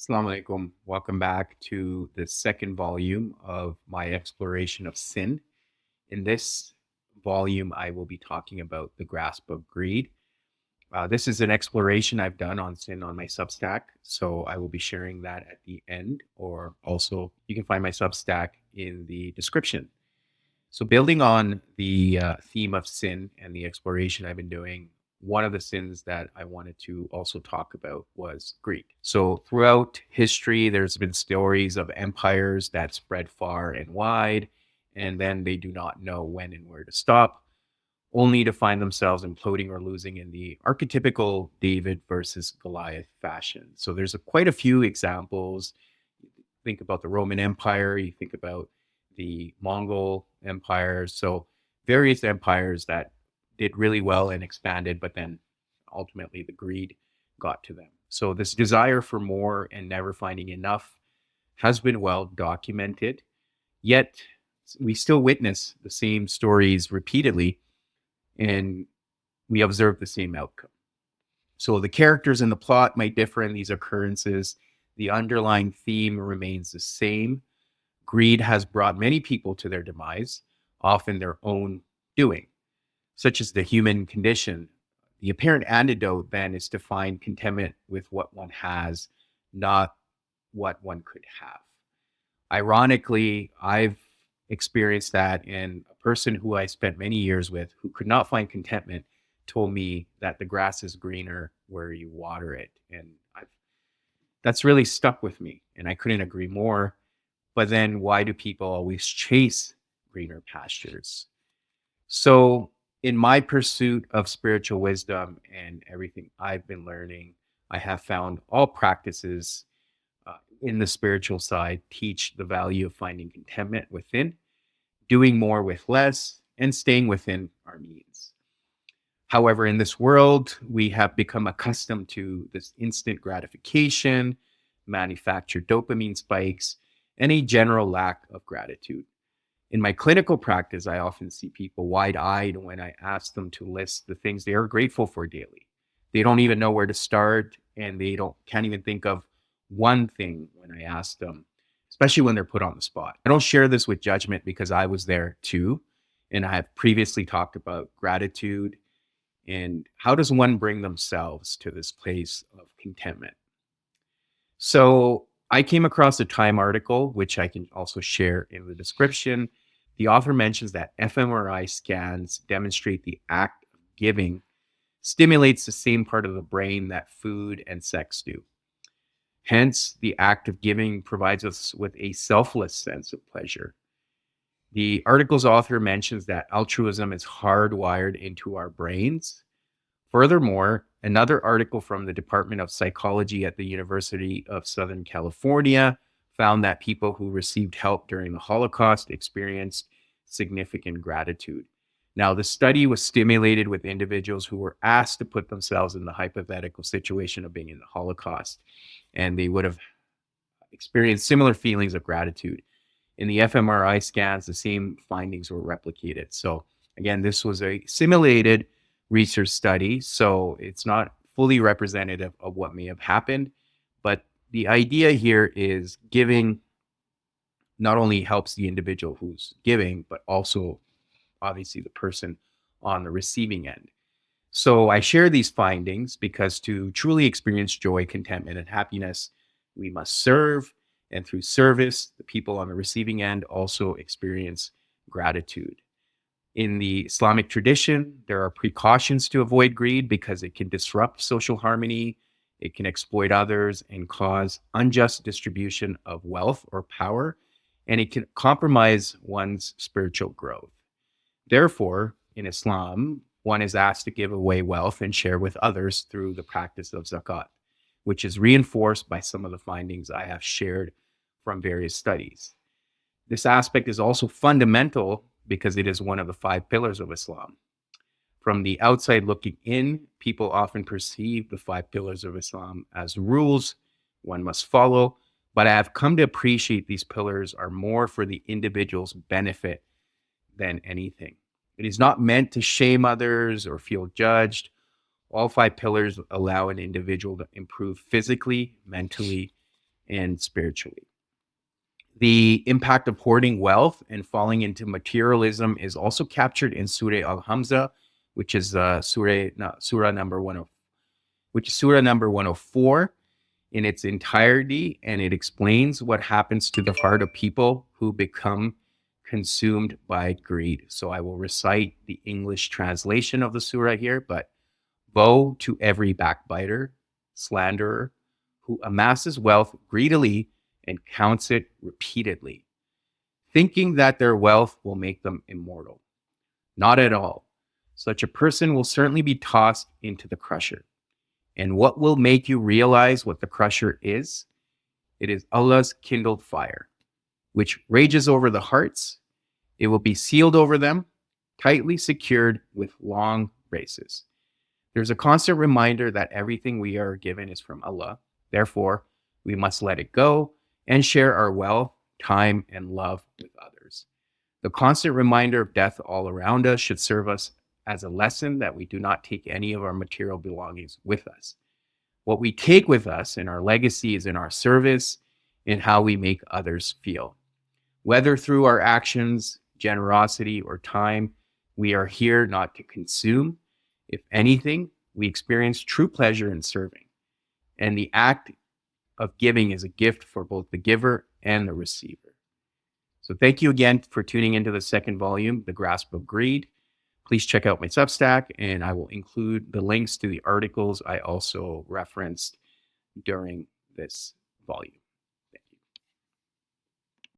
Assalamu alaikum. Welcome back to the second volume of my exploration of sin. In this volume, I will be talking about the grasp of greed. This is an exploration I've done on sin on my Substack, so I will be sharing that at the end, or also you can find my Substack in the description. So, building on the theme of sin and the exploration I've been doing, one of the sins that I wanted to also talk about was greed. So, throughout history, there's been stories of empires that spread far and wide, and then they do not know when and where to stop, only to find themselves imploding or losing in the archetypical David versus Goliath fashion. So, there's quite a few examples. Think about the Roman Empire, you think about the Mongol empires. So various empires that did really well and expanded, but then ultimately the greed got to them. So this desire for more and never finding enough has been well documented. Yet we still witness the same stories repeatedly and we observe the same outcome. So the characters in the plot might differ in these occurrences. The underlying theme remains the same. Greed has brought many people to their demise, often their own doing, such as the human condition. The apparent antidote then is to find contentment with what one has, not what one could have. Ironically, I've experienced that, and a person who I spent many years with who could not find contentment told me that the grass is greener where you water it. And that's really stuck with me, and I couldn't agree more. But then why do people always chase greener pastures? So, in my pursuit of spiritual wisdom and everything I've been learning, I have found all practices in the spiritual side teach the value of finding contentment within, doing more with less, and staying within our means. However, in this world, we have become accustomed to this instant gratification, manufactured dopamine spikes, and a general lack of gratitude. In my clinical practice, I often see people wide eyed when I ask them to list the things they are grateful for daily. They don't even know where to start, and they can't even think of one thing when I ask them, especially when they're put on the spot. I don't share this with judgment because I was there too. And I have previously talked about gratitude and how does one bring themselves to this place of contentment. So I came across a Time article, which I can also share in the description. The author mentions that fMRI scans demonstrate the act of giving stimulates the same part of the brain that food and sex do. Hence, the act of giving provides us with a selfless sense of pleasure. The article's author mentions that altruism is hardwired into our brains. Furthermore, another article from the Department of Psychology at the University of Southern California found that people who received help during the Holocaust experienced significant gratitude. Now, the study was stimulated with individuals who were asked to put themselves in the hypothetical situation of being in the Holocaust, and they would have experienced similar feelings of gratitude. In the fMRI scans, the same findings were replicated. So, again, this was a simulated research study, so it's not fully representative of what may have happened. But the idea here is giving not only helps the individual who's giving, but also obviously the person on the receiving end. So I share these findings because to truly experience joy, contentment, and happiness, we must serve. And through service, the people on the receiving end also experience gratitude. In the Islamic tradition, there are precautions to avoid greed because it can disrupt social harmony, it can exploit others and cause unjust distribution of wealth or power, and it can compromise one's spiritual growth. Therefore, in Islam, one is asked to give away wealth and share with others through the practice of zakat, which is reinforced by some of the findings I have shared from various studies. This aspect is also fundamental because it is one of the 5 pillars of Islam. From the outside looking in, people often perceive the 5 pillars of Islam as rules one must follow, but I have come to appreciate these pillars are more for the individual's benefit than anything. It is not meant to shame others or feel judged. All 5 pillars allow an individual to improve physically, mentally, and spiritually. The impact of hoarding wealth and falling into materialism is also captured in Surah Al-Hamza, which is surah number 10, which is surah number 104 in its entirety, and it explains what happens to the heart of people who become consumed by greed. So I will recite the English translation of the surah here, but woe to every backbiter, slanderer, who amasses wealth greedily and counts it repeatedly, thinking that their wealth will make them immortal. Not at all. Such a person will certainly be tossed into the crusher. And what will make you realize what the crusher is? It is Allah's kindled fire, which rages over the hearts. It will be sealed over them, tightly secured with long braces. There's a constant reminder that everything we are given is from Allah. Therefore, we must let it go and share our wealth, time, and love with others. The constant reminder of death all around us should serve us as a lesson that we do not take any of our material belongings with us. What we take with us in our legacy is in our service, in how we make others feel. Whether through our actions, generosity, or time, we are here not to consume. If anything, we experience true pleasure in serving. And the act of giving is a gift for both the giver and the receiver. So thank you again for tuning into the second volume, The Grasp of Greed. Please check out my Substack, and I will include the links to the articles I also referenced during this volume.